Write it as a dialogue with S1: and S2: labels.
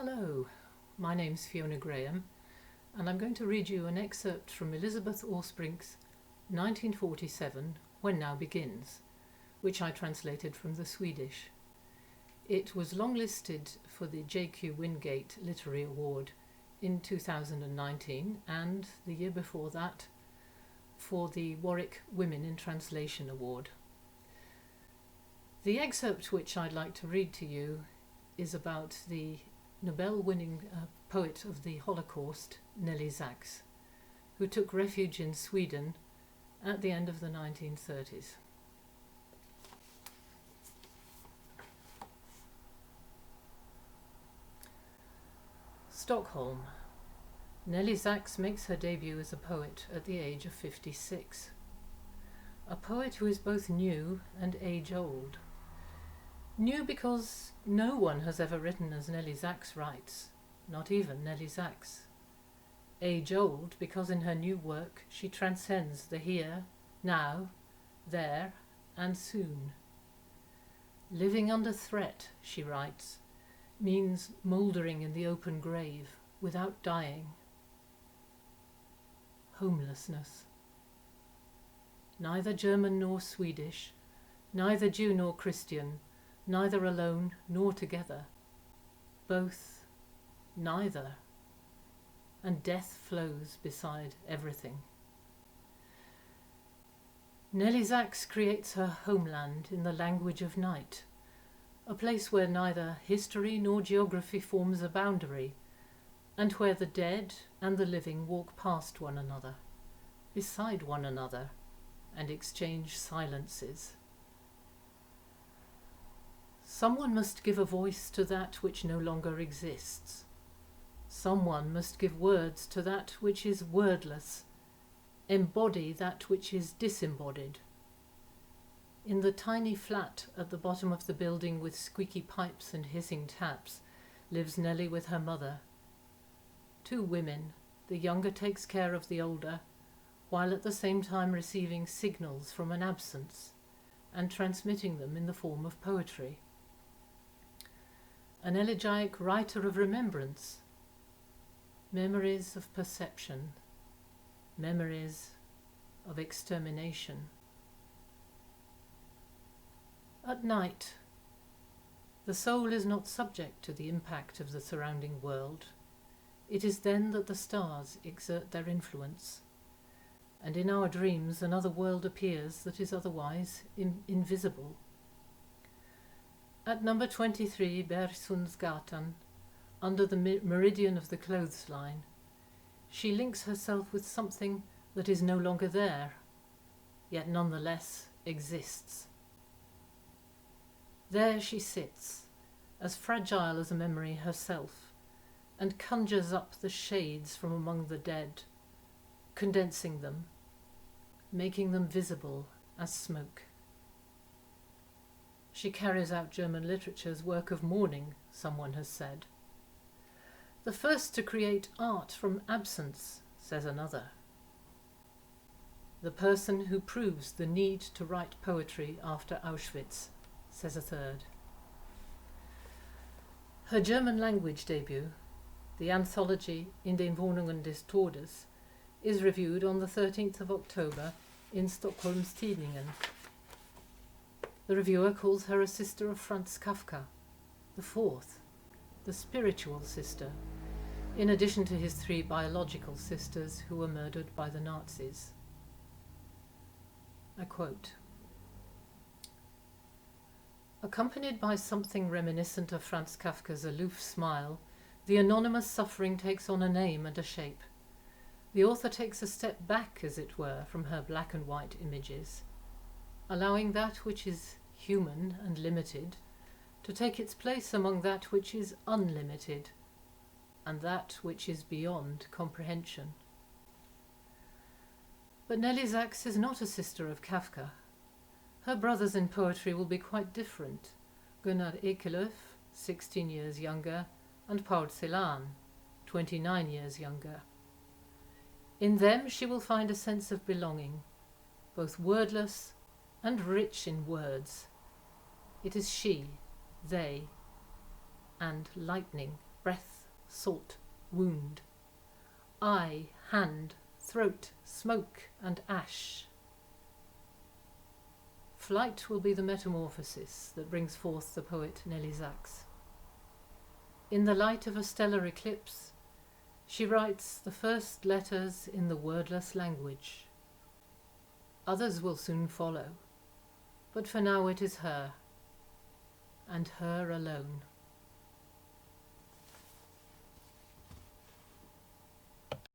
S1: Hello, my name's Fiona Graham, and I'm going to read you an excerpt from Elisabeth Åsbrink's 1947 When Now Begins, which I translated from the Swedish. It was longlisted for the J.Q. Wingate Literary Award in 2019 and, the year before that, for the Warwick Women in Translation Award. The excerpt which I'd like to read to you is about the Nobel-winning poet of the Holocaust, Nelly Sachs, who took refuge in Sweden at the end of the 1930s. Stockholm. Nelly Sachs makes her debut as a poet at the age of 56. A poet who is both new and age-old. New because no one has ever written as Nelly Sachs writes, not even Nelly Sachs. Age-old because in her new work she transcends the here, now, there, and soon. Living under threat, she writes, means mouldering in the open grave without dying. Homelessness. Neither German nor Swedish, neither Jew nor Christian, neither alone nor together, both, neither, and death flows beside everything. Nelly Sachs creates her homeland in the language of night, a place where neither history nor geography forms a boundary, and where the dead and the living walk past one another, beside one another, and exchange silences. Someone must give a voice to that which no longer exists. Someone must give words to that which is wordless, embody that which is disembodied. In the tiny flat at the bottom of the building with squeaky pipes and hissing taps lives Nelly with her mother. Two women, the younger takes care of the older, while at the same time receiving signals from an absence and transmitting them in the form of poetry. An elegiac writer of remembrance, memories of perception, memories of extermination. At night, the soul is not subject to the impact of the surrounding world. It is then that the stars exert their influence, and in our dreams another world appears that is otherwise invisible. At number 23 Bergsundsgatan, under the meridian of the clothes line, she links herself with something that is no longer there, yet nonetheless exists. There she sits, as fragile as a memory herself, and conjures up the shades from among the dead, condensing them, making them visible as smoke. She carries out German literature's work of mourning, someone has said. The first to create art from absence, says another. The person who proves the need to write poetry after Auschwitz, says a third. Her German language debut, the anthology In den Wohnungen des Todes, is reviewed on the 13th of October in Stockholm's Tidningen. The reviewer calls her a sister of Franz Kafka, the fourth, the spiritual sister, in addition to his three biological sisters who were murdered by the Nazis. I quote, accompanied by something reminiscent of Franz Kafka's aloof smile, the anonymous suffering takes on a name and a shape. The author takes a step back, as it were, from her black and white images, allowing that which is human and limited to take its place among that which is unlimited and that which is beyond comprehension. But Nelly Sachs is not a sister of Kafka. Her brothers in poetry will be quite different. Gunnar Ekelöf, 16 years younger, and Paul Celan, 29 years younger. In them she will find a sense of belonging, both wordless and rich in words. It is she, they, and lightning breath, salt, wound. Eye, hand, throat, smoke and ash. Flight will be the metamorphosis that brings forth the poet Nelly Sachs. In the light of a stellar eclipse, she writes the first letters in the wordless language. Others will soon follow, but for now it is her, and her alone.